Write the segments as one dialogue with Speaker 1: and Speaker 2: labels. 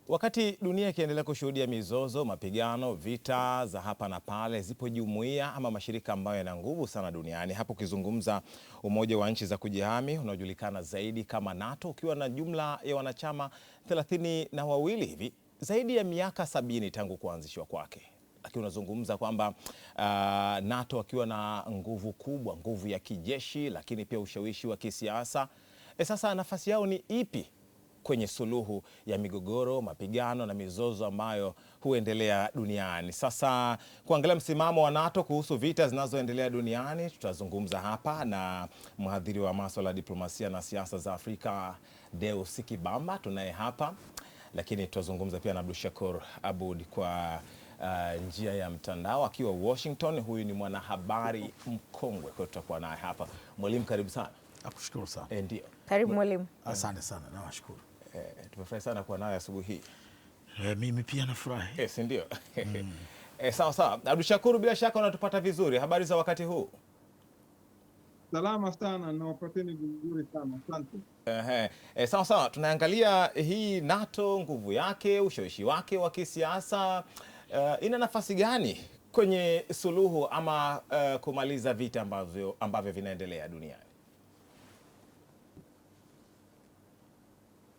Speaker 1: Wakati dunia ikiendelea kushuhudia mizozo, mapigano, vita za hapa na pale, zipo jumuiya ama mashirika ambayo yana nguvu sana duniani. Hapo ukizungumza Umoja wa Nchi za Kujihami unaojulikana zaidi kama NATO, ukiwa na jumla ya wanachama 32 hivi, zaidi ya miaka 70 tangu kuanzishwa kwake. Lakini unazungumza kwamba NATO akiwa na nguvu kubwa, nguvu ya kijeshi, lakini pia ushawishi wa kisiasa. Sasa nafasi yao ni ipi kwenye suluhu ya migogoro, mapigano na mizozo ambayo huendelea duniani? Sasa kuangalia msimamo wa NATO kuhusu vita zinazoendelea duniani, tutazungumza hapa na mhadhiri wa masuala ya diplomasia na siasa za Afrika, Deus Kibamba, tunaye hapa. Lakini tutazungumza pia na Abdushakur Aboud kwa njia ya mtandao akiwa Washington. Huyu ni mwanahabari mkongwe, kwa tutakuwa naye hapa. Mwalimu, karibu sana.
Speaker 2: Nakushukuru sana.
Speaker 1: Ndio.
Speaker 3: Karibu mwalimu.
Speaker 2: Asante sana, nawashukuru.
Speaker 1: Tumefurahi sana kuwa naye asubuhi hii.
Speaker 2: Mimi pia nafurahi.
Speaker 1: Si ndio? Sawa sawa. Abdushakur, bila shaka unatupata vizuri. Habari za wakati huu?
Speaker 4: Salama sana, nawapateni vizuri sana. Asante.
Speaker 1: Sawa sawa. Tunaangalia hii NATO, nguvu yake, ushawishi wake wa kisiasa, ina nafasi gani kwenye suluhu ama kumaliza vita ambavyo vinaendelea duniani?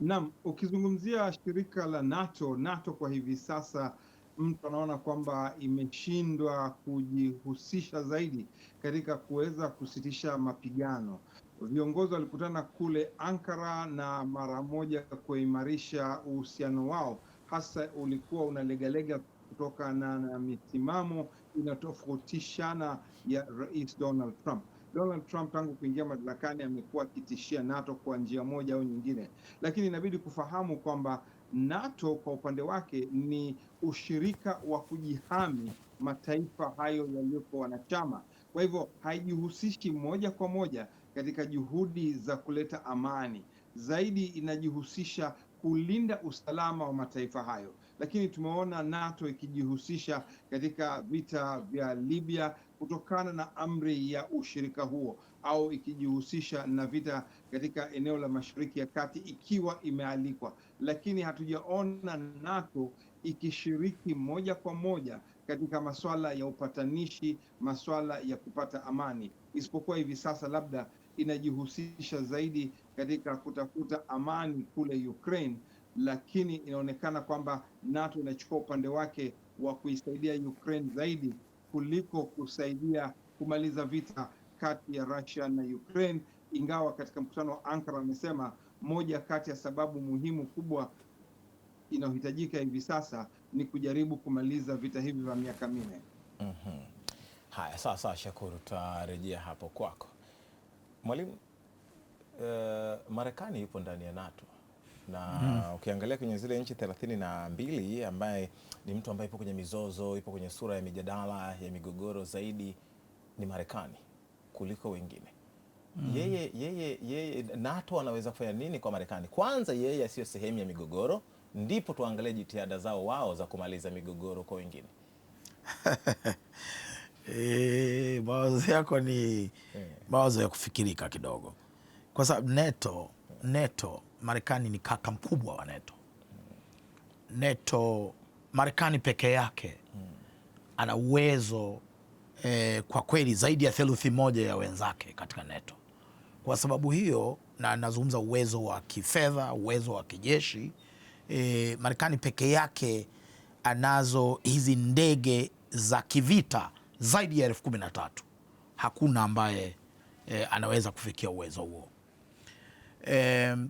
Speaker 4: Naam, ukizungumzia shirika la NATO kwa hivi sasa mtu anaona kwamba imeshindwa kujihusisha zaidi katika kuweza kusitisha mapigano. Viongozi walikutana kule Ankara na mara moja kuimarisha uhusiano wao, hasa ulikuwa unalegalega kutokana na misimamo inatofautishana ya Rais Donald Trump. Donald Trump tangu kuingia madarakani amekuwa akitishia NATO kwa njia moja au nyingine, lakini inabidi kufahamu kwamba NATO kwa upande wake ni ushirika wa kujihami mataifa hayo yaliyopo wanachama. Kwa hivyo haijihusishi moja kwa moja katika juhudi za kuleta amani, zaidi inajihusisha kulinda usalama wa mataifa hayo. Lakini tumeona NATO ikijihusisha katika vita vya Libya kutokana na amri ya ushirika huo, au ikijihusisha na vita katika eneo la Mashariki ya Kati ikiwa imealikwa, lakini hatujaona NATO ikishiriki moja kwa moja katika masuala ya upatanishi, masuala ya kupata amani, isipokuwa hivi sasa labda inajihusisha zaidi katika kutafuta amani kule Ukraine, lakini inaonekana kwamba NATO inachukua upande wake wa kuisaidia Ukraine zaidi kuliko kusaidia kumaliza vita kati ya Russia na Ukraine, ingawa katika mkutano wa Ankara wamesema moja kati ya sababu muhimu kubwa inayohitajika hivi sasa ni kujaribu kumaliza vita hivi vya miaka 4.
Speaker 1: Haya, sawa Shakuru, tutarejea hapo kwako. Mwalimu, Marekani yupo ndani ya NATO na ukiangalia kwenye zile nchi 32 ambaye ni mtu ambaye ipo kwenye mizozo, ipo kwenye sura ya mijadala ya migogoro zaidi, ni Marekani kuliko wengine. Yeye NATO anaweza kufanya nini kwa Marekani? Kwanza yeye asiyo sehemu ya migogoro, ndipo tuangalie jitihada zao wao za kumaliza migogoro kwa wengine.
Speaker 2: Mawazo yako ni mawazo ya kufikirika kidogo, kwa sababu NATO Marekani ni kaka mkubwa wa NATO. Marekani peke yake ana uwezo kwa kweli zaidi ya theluthi moja ya wenzake katika NATO. Kwa sababu hiyo, na nazungumza uwezo wa kifedha, uwezo wa kijeshi, Marekani peke yake anazo hizi ndege za kivita zaidi ya 13,000. Hakuna ambaye anaweza kufikia uwezo huo.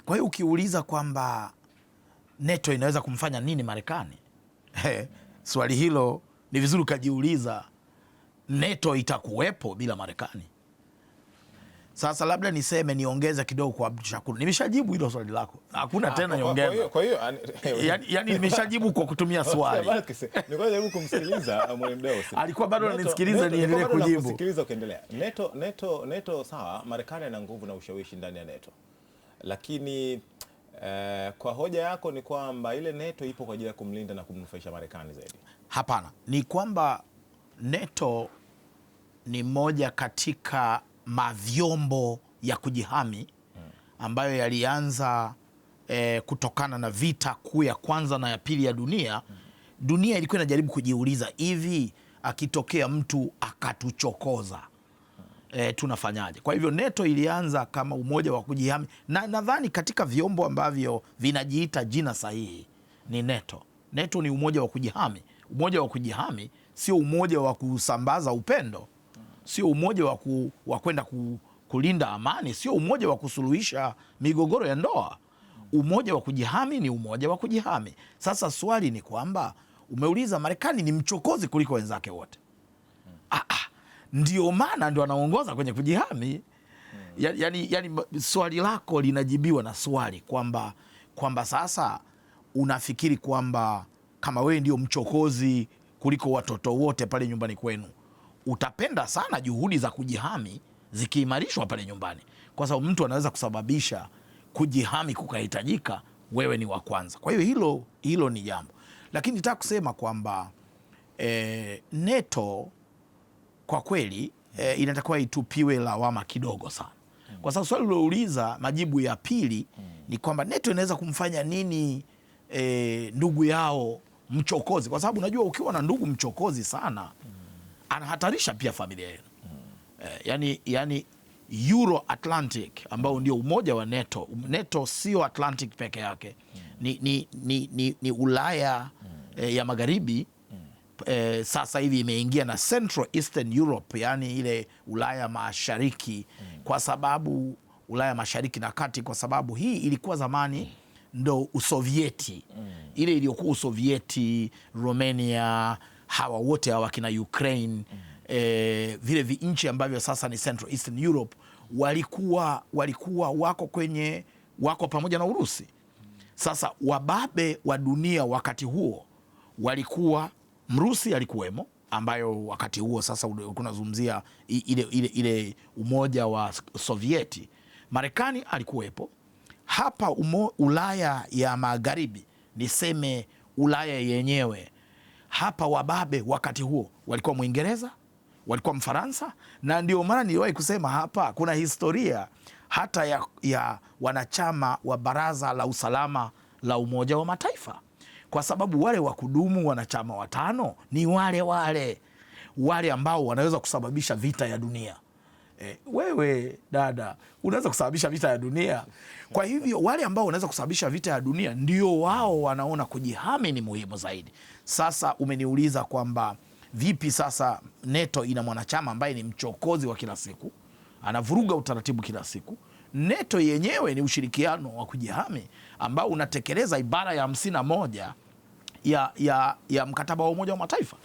Speaker 2: Kwa hiyo ukiuliza kwamba NATO inaweza kumfanya nini Marekani, swali hilo ni vizuri ukajiuliza, NATO itakuwepo bila Marekani? Sasa labda niongeze kidogo kwa Abdushakur. Nimeshajibu hilo swali lako, hakuna tena niongeza.
Speaker 1: Kwa hiyo
Speaker 2: yani nimeshajibu kwa kutumia swali.
Speaker 1: Nilikuwa najaribu kumsikiliza mwalimu Deus.
Speaker 2: Alikuwa bado ananisikiliza niendelee kujibu.
Speaker 1: Kusikiliza ukiendelea. NATO sawa, Marekani ana nguvu na ushawishi ndani ya NATO. Lakini kwa hoja yako ni kwamba ile NATO ipo kwa ajili ya kumlinda na kumnufaisha Marekani zaidi.
Speaker 2: Hapana, ni kwamba NATO ni moja katika mavyombo ya kujihami ambayo yalianza kutokana na vita kuu ya kwanza na ya pili ya dunia, dunia ilikuwa inajaribu kujiuliza, hivi akitokea mtu akatuchokoza tunafanyaje? Kwa hivyo NATO ilianza kama umoja wa kujihami, na nadhani katika vyombo ambavyo vinajiita jina sahihi ni NATO. NATO ni umoja wa kujihami. Umoja wa kujihami sio umoja wa kusambaza upendo, sio umoja wa kwenda kulinda amani, sio umoja wa kusuluhisha migogoro ya ndoa. Umoja wa kujihami ni umoja wa kujihami. Sasa swali ni kwamba umeuliza Marekani ni mchokozi kuliko wenzake wote. Ndio maana ndio anaongoza kwenye kujihami. Yani swali lako linajibiwa na swali kwamba sasa unafikiri kwamba kama wewe ndio mchokozi kuliko watoto wote pale nyumbani kwenu, utapenda sana juhudi za kujihami zikiimarishwa pale nyumbani, kwa sababu mtu anaweza kusababisha kujihami kukahitajika, wewe ni wa kwanza. Kwa hiyo hilo ni jambo, lakini nataka kusema kwamba NATO kwa kweli inatakiwa itupiwe lawama kidogo sana, kwa sababu swali ulilouliza, majibu ya pili ni kwamba NATO inaweza kumfanya nini ndugu yao mchokozi, kwa sababu unajua ukiwa na ndugu mchokozi sana anahatarisha pia familia yenu. Yani Euro Atlantic ambao ndio umoja wa NATO. NATO sio Atlantic peke yake, ni Ulaya ya magharibi. Sasa hivi imeingia na Central Eastern Europe, yani ile Ulaya mashariki, kwa sababu Ulaya mashariki na kati, kwa sababu hii ilikuwa zamani ndo Usovieti, ile iliyokuwa Usovieti, Romania, hawa wote hawa kina Ukraine, vile vinchi ambavyo sasa ni Central Eastern Europe walikuwa wako pamoja na Urusi. Sasa wababe wa dunia wakati huo walikuwa, Mrusi alikuwemo, ambayo wakati huo sasa kunazungumzia ile umoja wa Sovieti. Marekani alikuwepo hapa, Ulaya ya magharibi, niseme Ulaya yenyewe hapa, wababe wakati huo walikuwa Mwingereza, walikuwa Mfaransa, na ndio maana niliwahi kusema hapa kuna historia hata ya wanachama wa Baraza la Usalama la Umoja wa Mataifa, kwa sababu wale wa kudumu wanachama watano ni wale ambao wanaweza kusababisha vita ya dunia. Wewe dada, unaweza kusababisha vita ya dunia. Kwa hivyo wale ambao wanaweza kusababisha vita ya dunia ndio wao wanaona kujihami ni muhimu zaidi. Sasa umeniuliza kwamba vipi sasa NATO ina mwanachama ambaye ni mchokozi wa kila siku, anavuruga utaratibu kila siku. NATO yenyewe ni ushirikiano wa kujihami ambao unatekeleza ibara ya 51 ya mkataba wa Umoja wa Mataifa,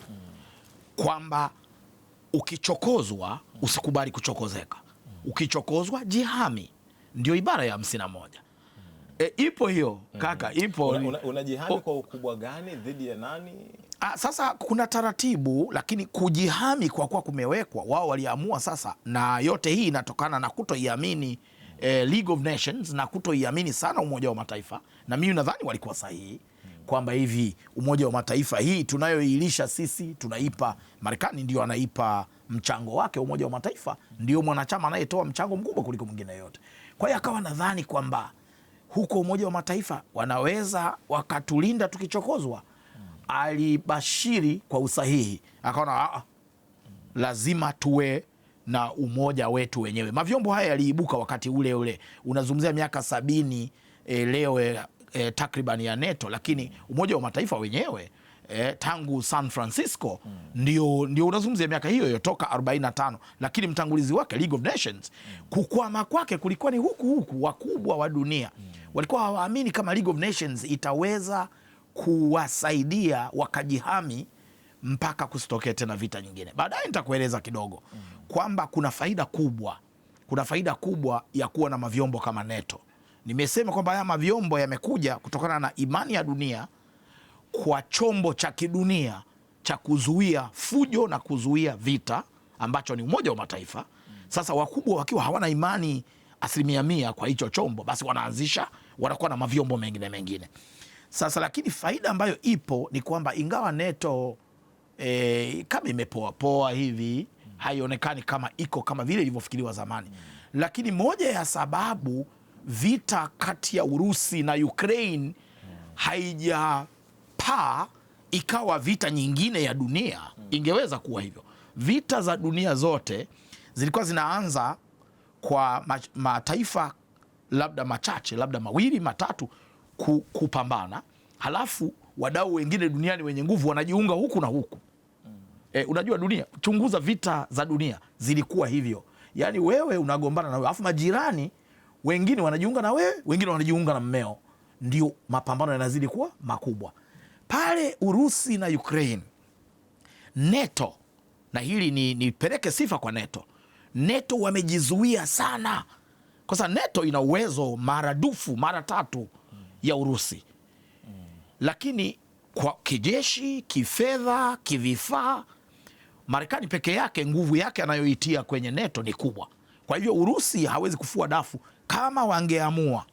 Speaker 2: kwamba ukichokozwa usikubali kuchokozeka, ukichokozwa jihami. Ndio ibara ya 51. Ipo hiyo kaka, ipo.
Speaker 1: Unajihami kwa ukubwa gani, dhidi ya nani?
Speaker 2: Sasa kuna taratibu, lakini kujihami kwa kuwa kumewekwa, wao waliamua sasa, na yote hii inatokana na kutoiamini League of Nations na kutoiamini sana Umoja wa Mataifa, na mimi nadhani walikuwa sahihi kwamba hivi Umoja wa Mataifa hii tunayoilisha sisi tunaipa Marekani, ndio anaipa mchango wake. Umoja wa Mataifa ndio mwanachama anayetoa mchango mkubwa kuliko mwingine yote. Kwa hiyo akawa nadhani kwamba huko Umoja wa Mataifa wanaweza wakatulinda tukichokozwa. Alibashiri kwa usahihi, akaona lazima tuwe na umoja wetu wenyewe. Mavyombo haya yaliibuka wakati ule unazungumzia miaka 70 leo takriban ya NATO, lakini Umoja wa Mataifa wenyewe tangu San Francisco ndio unazungumzia miaka hiyo toka 45, lakini mtangulizi wake League of Nations, kukwama kwake kulikuwa ni huku wakubwa wa dunia walikuwa hawaamini kama League of Nations itaweza kuwasaidia wakajihami mpaka kusitokea tena vita nyingine. Baadaye nitakueleza kidogo kwamba kuna faida kubwa ya kuwa na mavyombo kama NATO. Nimesema kwamba haya mavyombo yamekuja kutokana na imani ya dunia kwa chombo cha kidunia cha kuzuia fujo na kuzuia vita ambacho ni Umoja wa Mataifa. Sasa wakubwa wakiwa hawana imani 100% kwa hicho chombo, basi wanakuwa na mavyombo mengine. Sasa lakini faida ambayo ipo ni kwamba ingawa NATO kama imepoa hivi, haionekani kama iko kama vile ilivyofikiriwa zamani, lakini moja ya sababu vita kati ya Urusi na Ukraine haijapaa ikawa vita nyingine ya dunia, ingeweza kuwa hivyo. Vita za dunia zote zilikuwa zinaanza kwa mataifa labda machache, labda mawili matatu kupambana, halafu wadau wengine duniani wenye nguvu wanajiunga huku na huku. Unajua dunia, chunguza vita za dunia zilikuwa hivyo. Yani wewe unagombana na wewe, alafu majirani wengine wanajiunga na wewe, wengine wanajiunga na mmeo, ndio mapambano yanazidi kuwa makubwa. Pale Urusi na Ukraine, NATO, na hili nipeleke sifa kwa NATO, NATO wamejizuia sana, kwa sababu NATO ina uwezo maradufu mara 3 ya Urusi, lakini kwa kijeshi, kifedha, kivifaa, Marekani peke yake nguvu yake anayoitia kwenye NATO ni kubwa. Kwa hivyo Urusi hawezi kufua dafu. Kama wangeamua,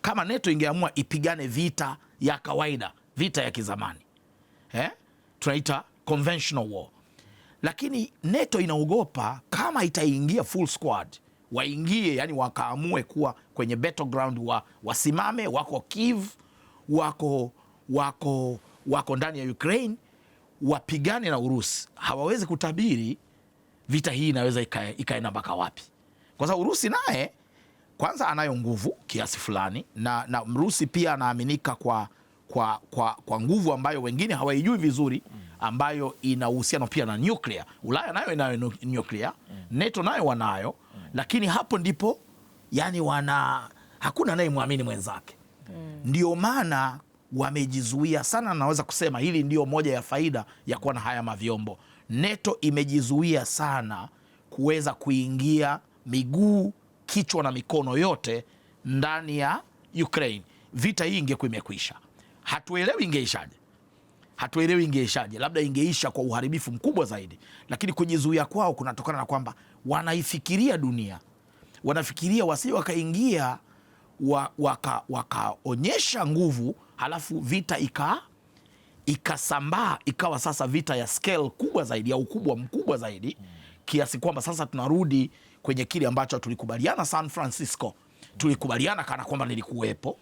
Speaker 2: kama NATO ingeamua ipigane vita ya kawaida, vita ya kizamani, tunaita conventional war, lakini NATO inaogopa kama itaingia full squad, waingie, yani wakaamue kuwa kwenye battleground, wasimame, wako Kiev, wako ndani ya Ukraine, wapigane na Urusi. Hawawezi kutabiri vita hii inaweza ikaenda mpaka wapi, kwa sababu Urusi naye kwanza anayo nguvu kiasi fulani, na Urusi pia anaaminika kwa nguvu ambayo wengine hawaijui vizuri, ambayo ina uhusiano pia na nuclear. Ulaya nayo inayo nuclear, NATO nayo wanayo, lakini hapo ndipo yani hakuna anayemwamini mwenzake. Ndio maana wamejizuia sana. Naweza kusema hili ndio moja ya faida ya kuwa na haya mavyombo. NATO imejizuia sana kuweza kuingia miguu, kichwa na mikono yote ndani ya Ukraine. Vita hii ingekuwa imekwisha. Hatuelewi ingeishaje, labda ingeisha kwa uharibifu mkubwa zaidi, lakini kujizuia kwao kunatokana na kwamba wanaifikiria dunia, wanafikiria wasije wakaingia wakaonyesha nguvu, halafu vita ikasambaa ikawa sasa vita ya scale kubwa zaidi, ya ukubwa mkubwa zaidi, kiasi kwamba sasa tunarudi kwenye kile ambacho tulikubaliana San Francisco, tulikubaliana kana kwamba nilikuwepo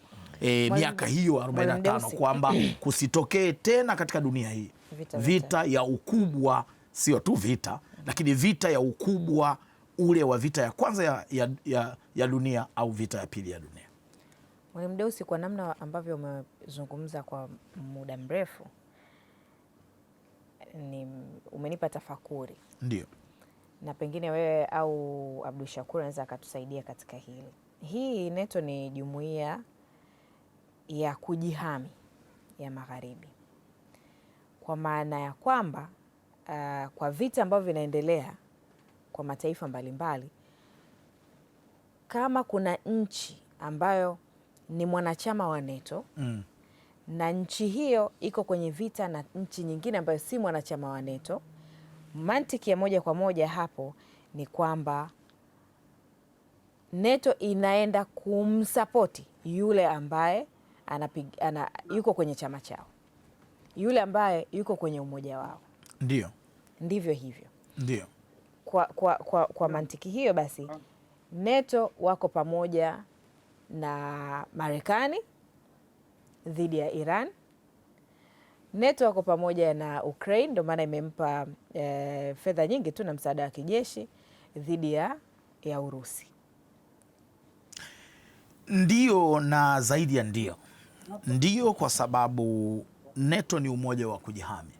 Speaker 2: miaka hiyo 45 kwamba kusitokee tena katika dunia hii vita ya ukubwa, sio tu vita, lakini vita ya ukubwa ule wa vita ya kwanza ya dunia au vita ya pili ya dunia.
Speaker 3: Mwalimu Deusi, kwa namna ambavyo umezungumza kwa muda mrefu, umenipa tafakuri.
Speaker 2: Ndio.
Speaker 3: Na pengine wewe au Abdul Shakur anaweza akatusaidia katika hili. Hii NATO ni jumuiya ya kujihami ya Magharibi, kwa maana ya kwamba kwa vita ambavyo vinaendelea kwa mataifa mbalimbali, kama kuna nchi ambayo ni mwanachama wa NATO na nchi hiyo iko kwenye vita na nchi nyingine ambayo si mwanachama wa NATO, mantiki ya moja kwa moja hapo ni kwamba NATO inaenda kumsapoti yule ambaye yuko kwenye chama chao, yule ambaye yuko kwenye umoja wao.
Speaker 2: Ndio.
Speaker 3: Ndivyo hivyo.
Speaker 2: Ndio.
Speaker 3: Kwa mantiki hiyo basi, NATO wako pamoja na Marekani dhidi ya Iran. NATO wako pamoja na Ukraine, ndio maana imempa fedha nyingi tu na msaada wa kijeshi dhidi ya Urusi.
Speaker 2: Ndio, na zaidi ya ndio, kwa sababu NATO ni umoja wa kujihami.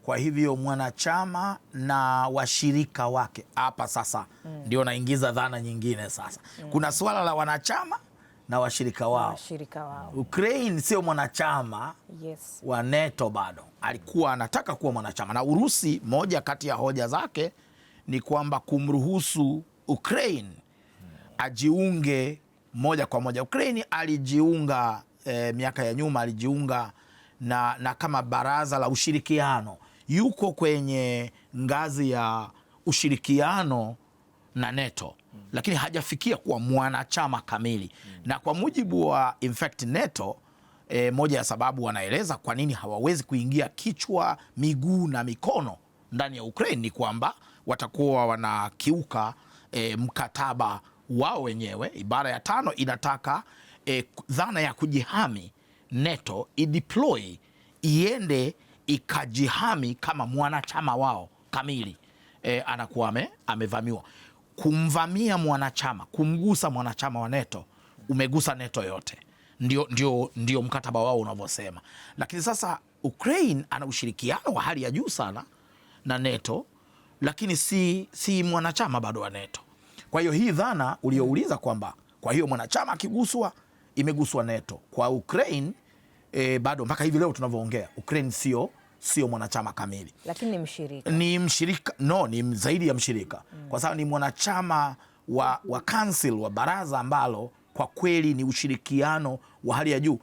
Speaker 2: Kwa hivyo mwanachama na washirika wake hapa sasa ndio naingiza dhana nyingine sasa. Kuna swala la wanachama na washirika wao. Ukraine sio mwanachama wa NATO bado, alikuwa anataka kuwa mwanachama, na Urusi, moja kati ya hoja zake ni kwamba kumruhusu Ukraine ajiunge moja kwa moja. Ukraine alijiunga miaka ya nyuma, alijiunga na kama baraza la ushirikiano, yuko kwenye ngazi ya ushirikiano na NATO, lakini hajafikia kuwa mwanachama kamili. Na kwa mujibu wa in fact NATO, moja ya sababu wanaeleza kwa nini hawawezi kuingia kichwa, miguu na mikono ndani ya Ukraine ni kwamba watakuwa wanakiuka mkataba wao wenyewe. Ibara ya 5 inataka dhana ya kujihami NATO ideploy, iende ikajihami kama mwanachama wao kamili. Anakuwa amevamiwa. Kumvamia mwanachama, kumgusa mwanachama wa NATO, umegusa NATO yote. Ndio mkataba wao unavyosema. Lakini sasa Ukraine ana ushirikiano wa hali ya juu sana na NATO, lakini si mwanachama bado wa NATO. Kwa hiyo hii dhana uliouliza kwamba kwa hiyo mwanachama akiguswa imeguswa NATO, kwa Ukraine bado mpaka hivi leo tunavyoongea Ukraine sio mwanachama kamili,
Speaker 3: lakini ni mshirika.
Speaker 2: Ni zaidi ya mshirika, kwa sababu ni mwanachama wa council, wa baraza ambalo kwa kweli ni ushirikiano wa hali ya juu.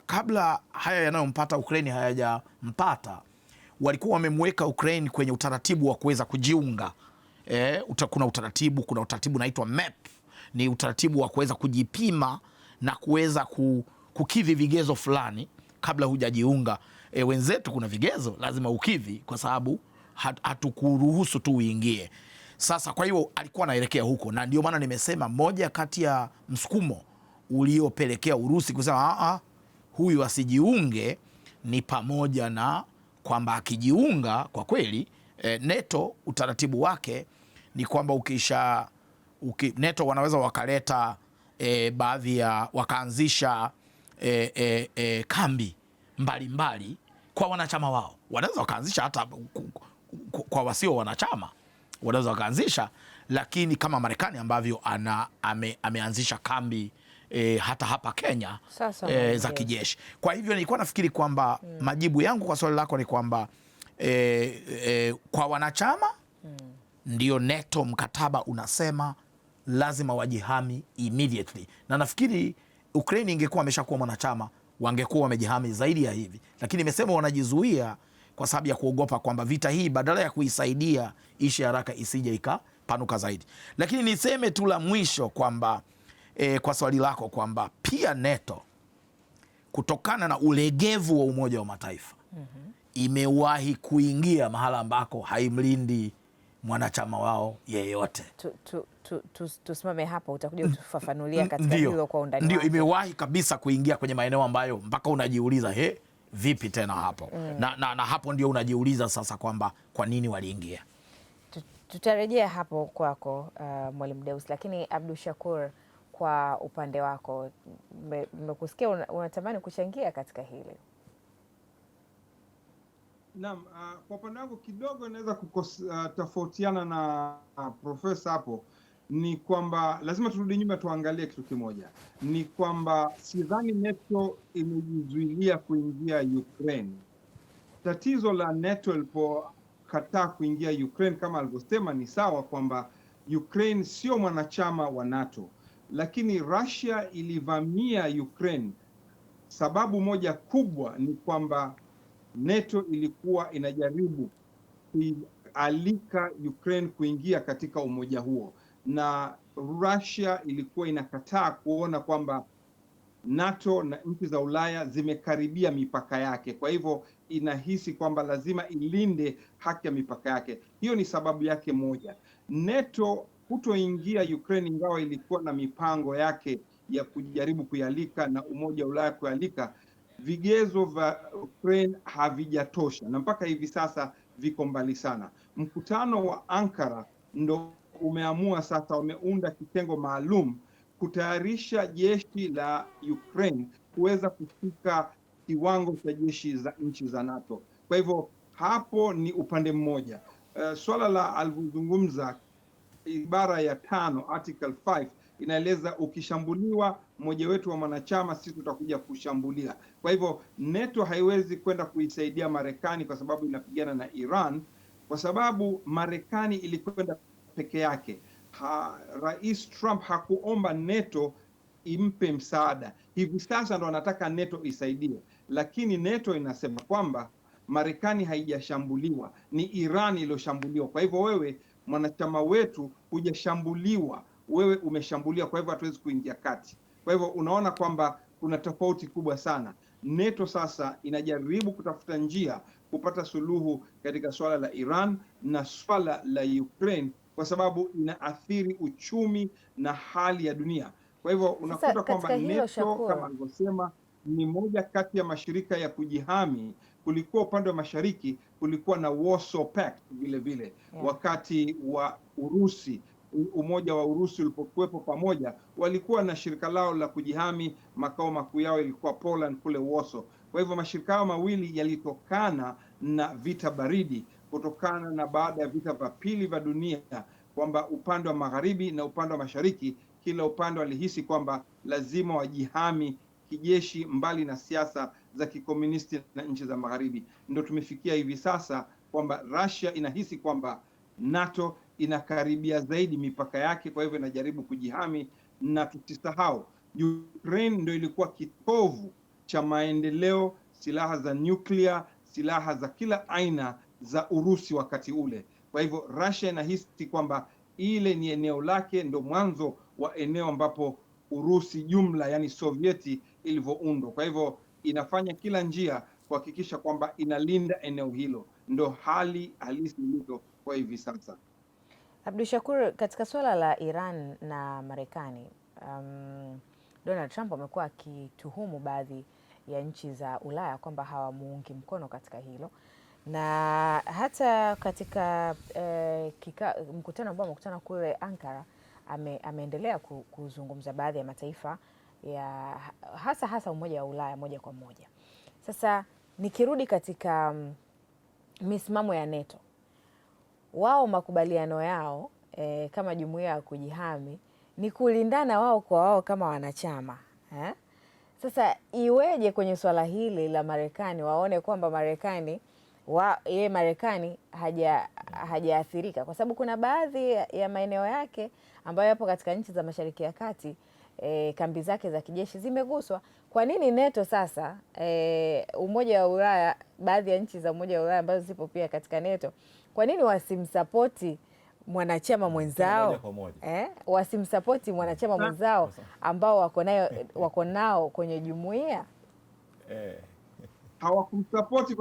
Speaker 2: Kabla haya yanayompata Ukraine hayajampata, walikuwa wamemweka Ukraine kwenye utaratibu wa kuweza kujiunga. Kuna utaratibu unaitwa MEP, ni utaratibu wa kuweza kujipima na kuweza kukidhi vigezo fulani kabla hujajiunga. Wenzetu kuna vigezo lazima ukidhi, kwa sababu hatukuruhusu tu uingie. Sasa kwa hiyo alikuwa anaelekea huko, na ndio maana nimesema moja kati ya msukumo uliopelekea Urusi kusema huyu asijiunge ni pamoja na kwamba akijiunga kwa kweli NATO utaratibu wake ni kwamba NATO wanaweza wakaleta baadhi ya wakaanzisha kambi mbalimbali kwa wanachama wao. Wanaweza wakaanzisha hata kwa wasio wanachama, wanaweza wakaanzisha, lakini kama Marekani ambavyo ameanzisha kambi hata hapa Kenya za kijeshi. Kwa hivyo nilikuwa nafikiri kwamba majibu yangu kwa swali lako ni kwamba kwa wanachama ndio NATO mkataba unasema lazima wajihami immediately, na nafikiri Ukraine ingekuwa ameshakuwa mwanachama wangekuwa wamejihami zaidi ya hivi, lakini imesema wanajizuia kwa sababu ya kuogopa kwamba vita hii badala ya kuisaidia ishi haraka isije ikapanuka zaidi. Lakini niseme tu la mwisho kwamba kwa swali lako kwamba pia NATO kutokana na ulegevu wa Umoja wa Mataifa imewahi kuingia mahala ambako haimlindi mwanachama wao yeyote.
Speaker 3: Tusimame hapo, utakuja kutufafanulia katika hilo kwa undani.
Speaker 2: Ndio, imewahi kabisa kuingia kwenye maeneo ambayo mpaka unajiuliza vipi tena hapo? Na hapo ndio unajiuliza sasa kwamba kwa nini waliingia.
Speaker 3: Tutarejea hapo kwako Mwalimu Deus, lakini Abdul Shakur, kwa upande wako nimekusikia unatamani kuchangia katika hili.
Speaker 4: Naam, kwa upande wangu kidogo naweza kutofautiana na profesa hapo. Ni kwamba lazima turudi nyuma tuangalie kitu kimoja, ni kwamba sidhani NATO imejizuilia kuingia Ukraine. Tatizo la NATO ilipokataa kuingia Ukraine kama alivyosema ni sawa kwamba Ukraine sio mwanachama wa NATO, lakini Russia ilivamia Ukraine. Sababu moja kubwa ni kwamba NATO ilikuwa inajaribu kualika Ukraine kuingia katika umoja huo, na Russia ilikuwa inakataa kuona kwamba NATO na nchi za Ulaya zimekaribia mipaka yake. Kwa hivyo inahisi kwamba lazima ilinde haki ya mipaka yake. Hiyo ni sababu yake moja. NATO kutoingia Ukraine, ingawa ilikuwa na mipango yake ya kujaribu kuialika na Umoja wa Ulaya kuialika, vigezo vya Ukraine havijatosha na mpaka hivi sasa viko mbali sana. Mkutano wa Ankara ndo umeamua sasa, umeunda kitengo maalum kutayarisha jeshi la Ukraine kuweza kufika kiwango cha jeshi za nchi za NATO. Kwa hivyo hapo ni upande mmoja. Swala la alivyozungumza ibara ya 5 article 5 inaeleza ukishambuliwa mmoja wetu wa mwanachama sisi tutakuja kushambulia. Kwa hivyo NATO haiwezi kwenda kuisaidia Marekani kwa sababu inapigana na Iran, kwa sababu Marekani ilikwenda peke yake. Rais Trump hakuomba NATO impe msaada. Hivi sasa ndo anataka NATO isaidie, lakini NATO inasema kwamba Marekani haijashambuliwa, ni Iran iliyoshambuliwa. Kwa hivyo wewe mwanachama wetu hujashambuliwa, wewe umeshambulia, kwa hivyo hatuwezi kuingia kati. Kwa hivyo unaona kwamba kuna tofauti kubwa sana. NATO sasa inajaribu kutafuta njia kupata suluhu katika swala la Iran na swala la Ukraine, kwa sababu inaathiri uchumi na hali ya dunia. Kwa hivyo unakuta kwamba NATO kama alivyosema ni moja kati ya mashirika ya kujihami. Kulikuwa upande wa mashariki, kulikuwa na Warsaw Pact vile vile, wakati wa Urusi, umoja wa Urusi ulipokuwepo pamoja, walikuwa na shirika lao la kujihami, makao makuu yao ilikuwa Poland kule Warsaw. Kwa hivyo mashirika hayo mawili yalitokana na vita baridi, kutokana na baada ya vita vya pili vya dunia, kwamba upande wa magharibi na upande wa mashariki, kila upande walihisi kwamba lazima wajihami kijeshi, mbali na siasa za kikomunisti na nchi za magharibi. Ndio tumefikia hivi sasa kwamba Russia inahisi kwamba NATO inakaribia zaidi mipaka yake, kwa hivyo inajaribu kujihami. Na tusisahau Ukraine ndio ilikuwa kitovu cha maendeleo, silaha za nyuklia, silaha za kila aina za Urusi wakati ule. Kwa hivyo Russia inahisi kwamba ile ni eneo lake, ndio mwanzo wa eneo ambapo Urusi jumla, yani Sovieti, ilivyoundwa. Kwa hivyo inafanya kila njia kuhakikisha kwamba inalinda eneo hilo. Ndo hali halisi ilivyo kwa hivi sasa.
Speaker 3: Abdul Shakur, katika suala la Iran na Marekani, Donald Trump amekuwa akituhumu baadhi ya nchi za Ulaya kwamba hawamuungi mkono katika hilo, na hata katika mkutano ambao amekutana kule Ankara ameendelea kuzungumza baadhi ya mataifa ya hasa Umoja wa Ulaya moja kwa moja. Sasa nikirudi katika misimamo ya NATO, wao makubaliano yao kama jumuiya ya kujihami ni kulindana wao kwa wao kama wanachama Sasa iweje kwenye swala hili la Marekani waone kwamba Marekani hajaathirika, kwa sababu kuna baadhi ya maeneo yake ambayo yapo katika nchi za Mashariki ya Kati, kambi zake za kijeshi zimeguswa. Kwa nini NATO sasa, Umoja wa Ulaya, baadhi ya nchi za Umoja wa Ulaya ambazo zipo pia katika NATO, kwa nini wasimsapoti mwanachama mwenzao, wasimsapoti mwanachama mwenzao ambao wako nao kwenye jumuiya?
Speaker 4: Hawakumsapoti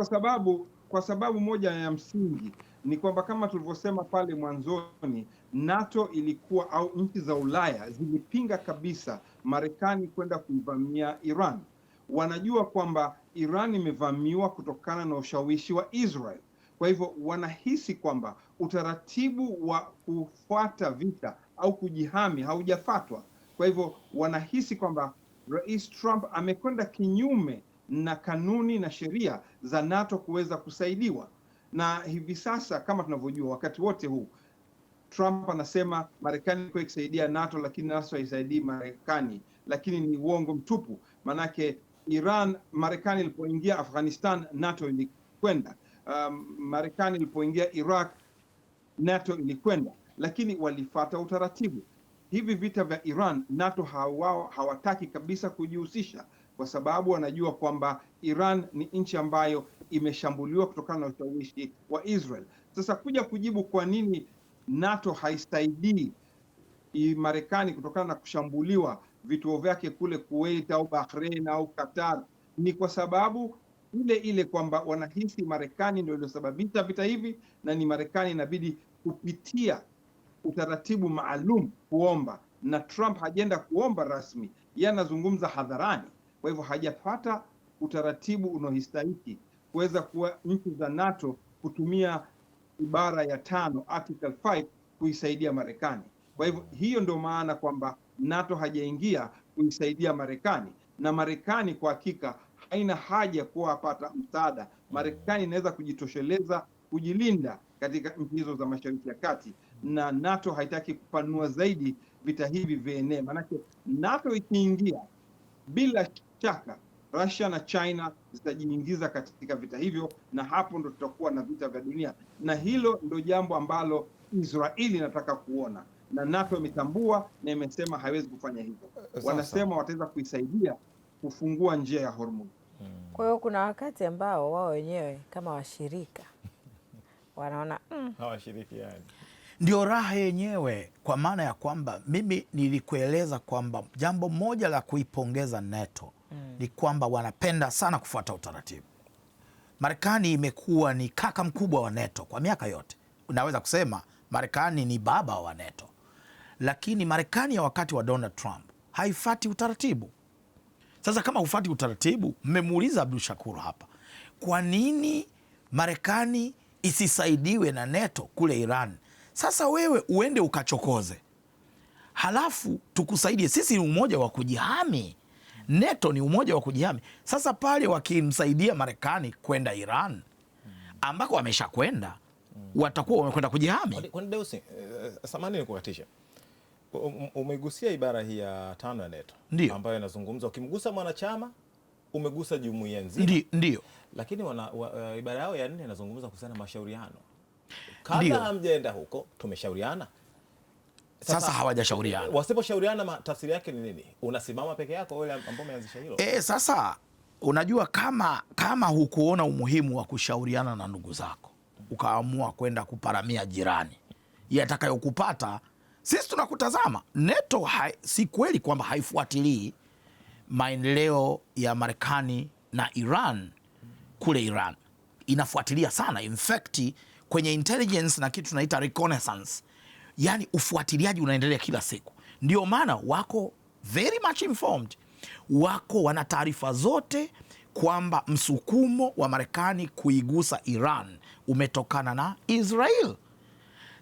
Speaker 4: kwa sababu moja ya msingi ni kwamba kama tulivyosema pale mwanzoni, NATO ilikuwa au nchi za Ulaya zilipinga kabisa Marekani kwenda kuivamia Iran. Wanajua kwamba Iran imevamiwa kutokana na ushawishi wa Israel. Kwa hivyo wanahisi kwamba utaratibu wa kufuata vita au kujihami haujafuatwa. Kwa hivyo wanahisi kwamba Rais Trump amekwenda kinyume na kanuni na sheria za NATO kuweza kusaidiwa. Na hivi sasa kama tunavyojua, wakati wote huu Trump anasema Marekani ilikuwa ikisaidia NATO, lakini NATO haisaidii Marekani, lakini ni uongo mtupu. Manake Marekani ilipoingia Afghanistan, NATO ilikwenda. Marekani ilipoingia Iraq, NATO ilikwenda, lakini walifuata utaratibu. Hivi vita vya Iran, NATO hawataki kabisa kujihusisha, kwa sababu wanajua kwamba Iran ni nchi ambayo imeshambuliwa kutokana na ushawishi wa Israel. Sasa kuja kujibu kwa nini NATO haisaidii Marekani kutokana na kushambuliwa vituo vyake kule Kuwait au Bahrain au Qatar, ni kwa sababu ile kwamba wanahisi Marekani ndio iliyosababisha vita hivi, na ni Marekani inabidi kupitia utaratibu maalum kuomba, na Trump hajaenda kuomba rasmi, yeye anazungumza hadharani. Kwa hivyo hajapata utaratibu unaohistahiki kuweza kuwa nchi za NATO kutumia ibara ya 5 Article 5 kuisaidia Marekani. Kwa hivyo hiyo ndio maana kwamba NATO hajaingia kuisaidia Marekani, na Marekani kwa hakika haina haja kuwapata msaada. Marekani inaweza kujitosheleza, kujilinda katika nchi hizo za Mashariki ya Kati, na NATO haitaki kupanua zaidi vita hivi vienee. Manake NATO ikiingia, bila shaka Russia na China zitajiingiza katika vita hivyo, na hapo ndo tutakuwa na vita vya dunia, na hilo ndo jambo ambalo Israeli inataka kuona, na NATO imetambua na imesema haiwezi kufanya hivyo. Wanasema wataweza kuisaidia kufungua njia ya Hormuz.
Speaker 3: Kwa hiyo kuna wakati ambao wao wenyewe kama washirika wanaona
Speaker 1: hawashirikiani.
Speaker 2: Ndio raha yenyewe, kwa maana ya kwamba mimi nilikueleza kwamba jambo moja la kuipongeza NATO ni kwamba wanapenda sana kufuata utaratibu. Marekani imekuwa ni kaka mkubwa wa NATO kwa miaka yote, unaweza kusema Marekani ni baba wa NATO, lakini Marekani ya wakati wa Donald Trump haifati utaratibu. Sasa kama hufati utaratibu, mmemuuliza Abdul Shakur hapa, kwa nini Marekani isisaidiwe na NATO kule Iran? Sasa wewe uende ukachokoze, halafu tukusaidie. Sisi ni umoja wa kujihami, NATO ni umoja wa kujihami. Sasa pale wakimsaidia Marekani kwenda Iran ambako wamesha kwenda, watakuwa wamekwenda kujihami.
Speaker 1: Kwani Deusi, samahani nikukatisha, umegusia ibara hii ya 5 ya NATO.
Speaker 2: Ndio.
Speaker 1: Ambayo inazungumza ukimgusa mwanachama umegusa jumuiya nzima.
Speaker 2: Ndio.
Speaker 1: Lakini ibara yao ya 4 inazungumza kuhusiana na mashauriano. Kabla hamjaenda huko tumeshauriana.
Speaker 2: Sasa hawajashauriana.
Speaker 1: Wasiposhauriana tafsiri yake ni nini? Unasimama peke yako wewe ambao umeanzisha hilo?
Speaker 2: Sasa unajua kama hukuona umuhimu wa kushauriana na ndugu zako, ukaamua kwenda kuparamia jirani, yatakayokupata sisi tunakutazama. NATO si kweli kwamba haifuatilii maendeleo ya Marekani na Iran kule Iran. Inafuatilia sana. In fact, kwenye intelligence na kitu tunaita reconnaissance, yani ufuatiliaji unaendelea kila siku. Ndio maana wako very much informed, wako wana taarifa zote kwamba msukumo wa Marekani kuigusa Iran umetokana na Israel.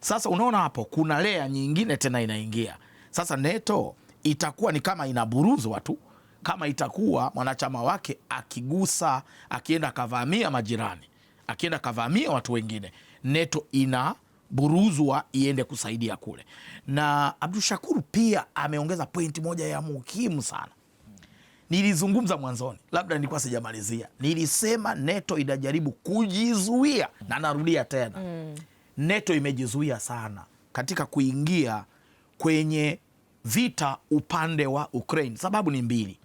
Speaker 2: Sasa unaona hapo kuna lea nyingine tena inaingia. Sasa NATO itakuwa ni kama inaburuzwa tu, kama itakuwa mwanachama wake akigusa, akienda kavamia majirani, akienda kavamia watu wengine, NATO inaburuzwa iende kusaidia kule. Na Abdul Shakur pia ameongeza pointi moja ya muhimu sana. Nilizungumza mwanzoni, labda nilikuwa sijamalizia. Nilisema NATO inajaribu kujizuia, na narudia tena. NATO imejizuia sana katika kuingia kwenye vita upande wa Ukraine. Sababu ni mbili.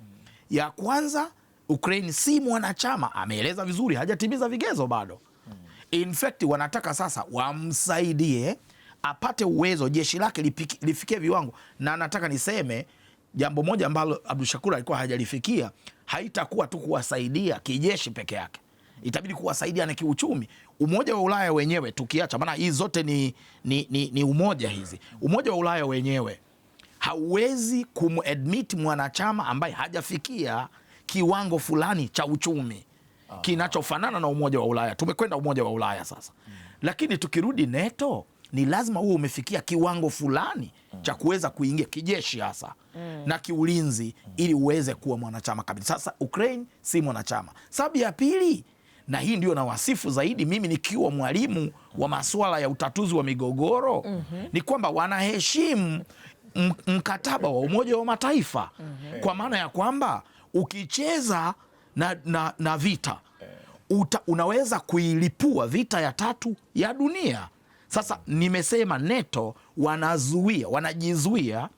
Speaker 2: Ya kwanza, Ukraine si mwanachama, ameeleza vizuri, hajatimiza vigezo bado. In fact, wanataka sasa wamsaidie apate uwezo, jeshi lake lifikie viwango. Na nataka niseme jambo moja ambalo Abdul Shakur alikuwa hajalifikia, haitakuwa tu kuwasaidia kijeshi peke yake, itabidi kuwasaidia na kiuchumi. Umoja wa Ulaya wenyewe tukiacha, maana hizi zote ni umoja hizi. Umoja wa Ulaya wenyewe hauwezi kumadmit mwanachama ambaye hajafikia kiwango fulani cha uchumi kinachofanana na Umoja wa Ulaya. Tumekwenda Umoja wa Ulaya sasa. Lakini tukirudi NATO, ni lazima uwe umefikia kiwango fulani cha kuweza kuingia kijeshi hasa na kiulinzi, ili uweze kuwa mwanachama kabisa. Sasa Ukraine si mwanachama. Sababu ya pili, na hii ndio na wasifu zaidi mimi nikiwa mwalimu wa masuala ya utatuzi wa migogoro, ni kwamba wanaheshimu mkataba wa Umoja wa Mataifa, kwa maana ya kwamba ukicheza na vita unaweza kuilipua vita ya 3 ya dunia. Sasa nimesema NATO wanajizuia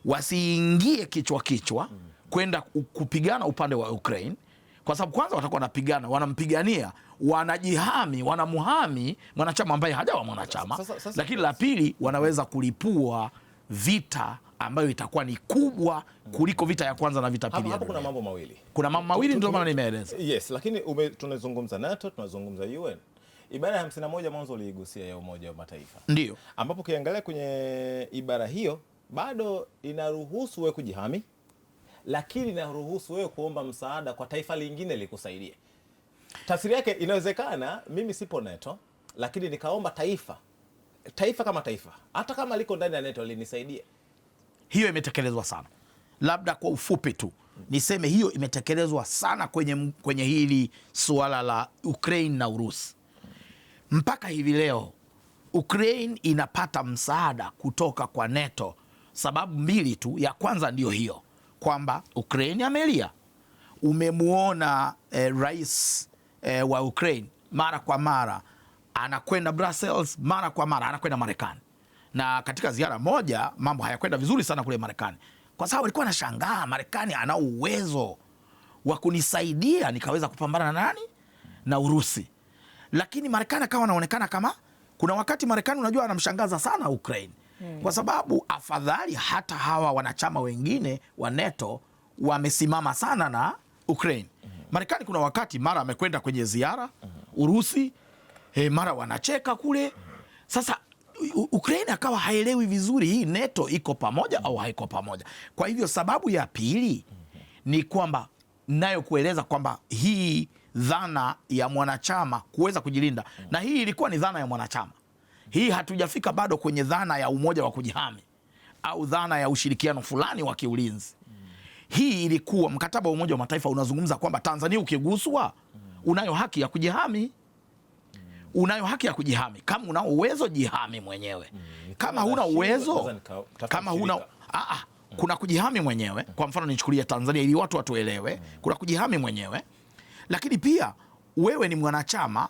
Speaker 2: wasiingie kichwa kwenda kupigana upande wa Ukraine, kwa sababu kwanza watakuwa wanampigania, wanajihami, wanamuhami mwanachama ambaye hajawa mwanachama. Lakini la pili, wanaweza kulipua vita ambayo itakuwa ni kubwa kuliko vita ya kwanza na vita pili.
Speaker 1: Hapo kuna mambo mawili.
Speaker 2: Kuna mambo mawili ndio maana nimeeleza.
Speaker 1: Yes, lakini tunazungumza NATO, tunazungumza UN. Ibara ya 51 mwanzo uliigusia ya Umoja wa Mataifa.
Speaker 2: Ndio.
Speaker 1: Ambapo ukiangalia kwenye ibara hiyo bado inaruhusu wewe kujihami, lakini inaruhusu wewe kuomba msaada kwa taifa lingine likusaidie. Tafsiri yake inawezekana mimi sipo NATO, lakini nikaomba taifa kama taifa, hata kama liko ndani ya NATO, linisaidie.
Speaker 2: Hiyo imetekelezwa sana. Labda kwa ufupi tu niseme hiyo imetekelezwa sana kwenye hili suala la Ukraine na Urusi. Mpaka hivi leo Ukraine inapata msaada kutoka kwa NATO. Sababu mbili tu. Ya kwanza ndio hiyo kwamba Ukraine amelia. Umemuona rais wa Ukraine mara kwa mara anakwenda Brussels, mara kwa mara anakwenda Marekani. Na katika ziara moja mambo hayakwenda vizuri sana kule Marekani, kwa sababu alikuwa anashangaa Marekani ana uwezo wa kunisaidia nikaweza kupambana na nani? Na Urusi. Lakini Marekani akawa anaonekana kama, kuna wakati Marekani unajua anamshangaza sana Ukraine, kwa sababu afadhali hata hawa wanachama wengine wa NATO wamesimama sana na Ukraine. Marekani kuna wakati mara amekwenda kwenye ziara Urusi, mara wanacheka kule. Sasa Ukraine akawa haelewi vizuri hii NATO iko pamoja au haiko pamoja. Kwa hivyo sababu ya pili ni kwamba nayo kueleza kwamba hii dhana ya mwanachama kuweza kujilinda, na hii ilikuwa ni dhana ya mwanachama. Hii hatujafika bado kwenye dhana ya umoja wa kujihami au dhana ya ushirikiano fulani wa kiulinzi. Hii ilikuwa mkataba wa Umoja wa Mataifa unazungumza kwamba Tanzania ukiguswa, unayo haki ya kujihami. Unayo haki ya kujihami. Kama una uwezo, jihami mwenyewe. Kama huna uwezo, kama huna kuna kujihami mwenyewe. Kwa mfano nichukulia Tanzania ili watu watuelewe, kuna kujihami mwenyewe. Lakini pia wewe ni mwanachama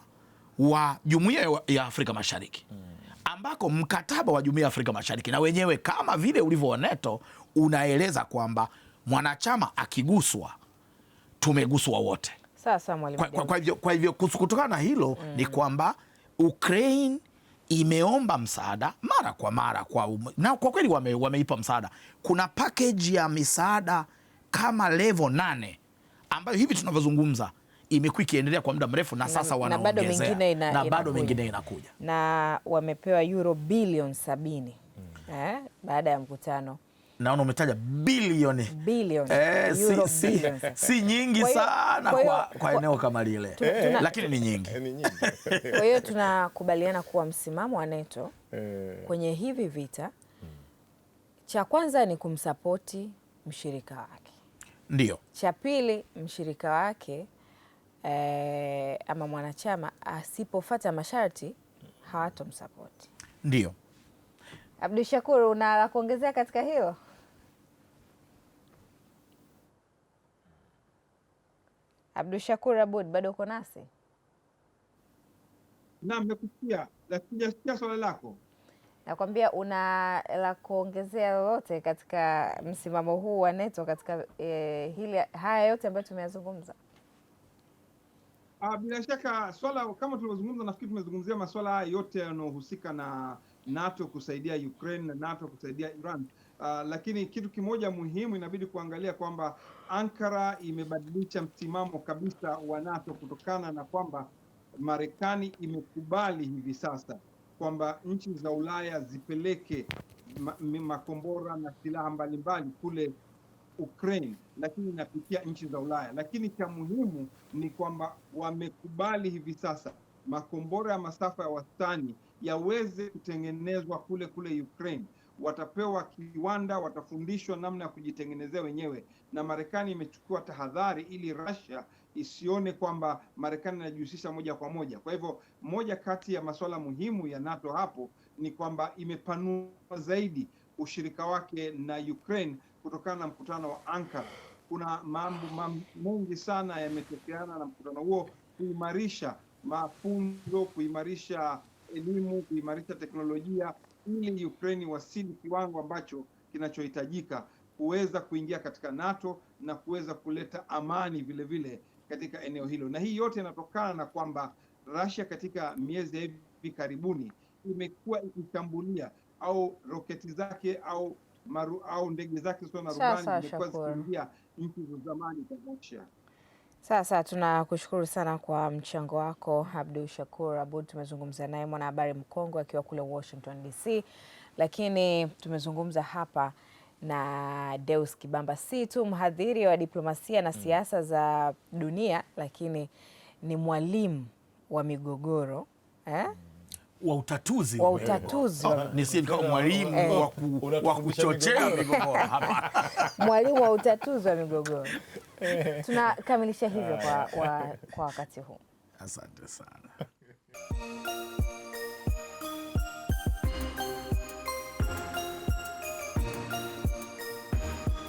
Speaker 2: wa Jumuiya ya Afrika Mashariki, ambako mkataba wa Jumuiya ya Afrika Mashariki na wenyewe kama vile ulivyo wa NATO unaeleza kwamba mwanachama akiguswa, tumeguswa wote.
Speaker 3: Sasa mwalimu,
Speaker 2: kwa hivyo kutokana na hilo ni kwamba Ukraine imeomba msaada mara kwa mara na kwa kweli wameipa msaada. Kuna package ya misaada kama level 8 ambayo hivi tunavyozungumza imekuwa ikiendelea kwa muda mrefu, na sasa wanaongezea na bado mengine inakuja,
Speaker 3: na wamepewa euro bilioni 70 baada ya mkutano.
Speaker 2: Naona umetaja bilioni si nyingi sana kwa eneo kama lile, lakini ni nyingi.
Speaker 3: Kwa hiyo tunakubaliana kuwa msimamo wa NATO kwenye hivi vita, cha kwanza ni kumsapoti mshirika wake.
Speaker 2: Ndio.
Speaker 3: Cha pili, mshirika wake ama mwanachama asipofuata masharti hawatomsapoti.
Speaker 2: Ndio.
Speaker 3: Abdul Shakur, una la kuongezea katika hilo? Abdul Shakur Abud, bado uko nasi?
Speaker 4: Naam, nakusikia, lakini sijasikia swali lako.
Speaker 3: Nakwambia, una la kuongezea lolote katika msimamo huu wa NATO katika haya yote ambayo tumeyazungumza?
Speaker 4: Bila shaka swala kama tulivyozungumza, nafikiri tumezungumzia masuala haya yote yanayohusika na NATO kusaidia Ukraine na NATO kusaidia Iran. Lakini kitu kimoja muhimu inabidi kuangalia kwamba Ankara imebadilisha msimamo kabisa wa NATO kutokana na kwamba Marekani imekubali hivi sasa kwamba nchi za Ulaya zipeleke makombora na silaha mbalimbali kule Ukraine, lakini inapitia nchi za Ulaya. Lakini cha muhimu ni kwamba wamekubali hivi sasa makombora ya masafa ya wastani yaweze kutengenezwa kule Ukraine. Watapewa kiwanda, watafundishwa namna ya kujitengenezea wenyewe, na Marekani imechukua tahadhari ili Russia isione kwamba Marekani inajihusisha moja kwa moja. Kwa hivyo moja kati ya masuala muhimu ya NATO hapo ni kwamba imepanua zaidi ushirika wake na Ukraine kutokana na mkutano wa Ankara. Kuna mambo mengi sana yametokeana na mkutano huo, kuimarisha mafunzo, kuimarisha elimu, kuimarisha teknolojia, ili Ukraine wasili kiwango ambacho kinachohitajika kuweza kuingia katika NATO na kuweza kuleta amani vile vile katika eneo hilo. Na hii yote inatokana na kwamba Russia katika miezi ya hivi karibuni imekuwa ikishambulia au roketi zake au ndege zake zisizo na rubani zimekuwa zikiingia nchi za zamani za Russia.
Speaker 3: Sasa tunakushukuru sana kwa mchango wako Abdul Shakur Abud. Tumezungumza naye mwanahabari mkongwe akiwa kule Washington DC, lakini tumezungumza hapa na Deus Kibamba, si tu mhadhiri wa diplomasia na siasa za dunia, lakini ni mwalimu wa migogoro
Speaker 2: wa utatuzi
Speaker 3: ni
Speaker 2: kama mwalimu wa kuchochea migogoro hapa.
Speaker 3: Mwalimu wa utatuzi wa migogoro. Tunakamilisha hivyo kwa wakati huu.
Speaker 2: Asante sana.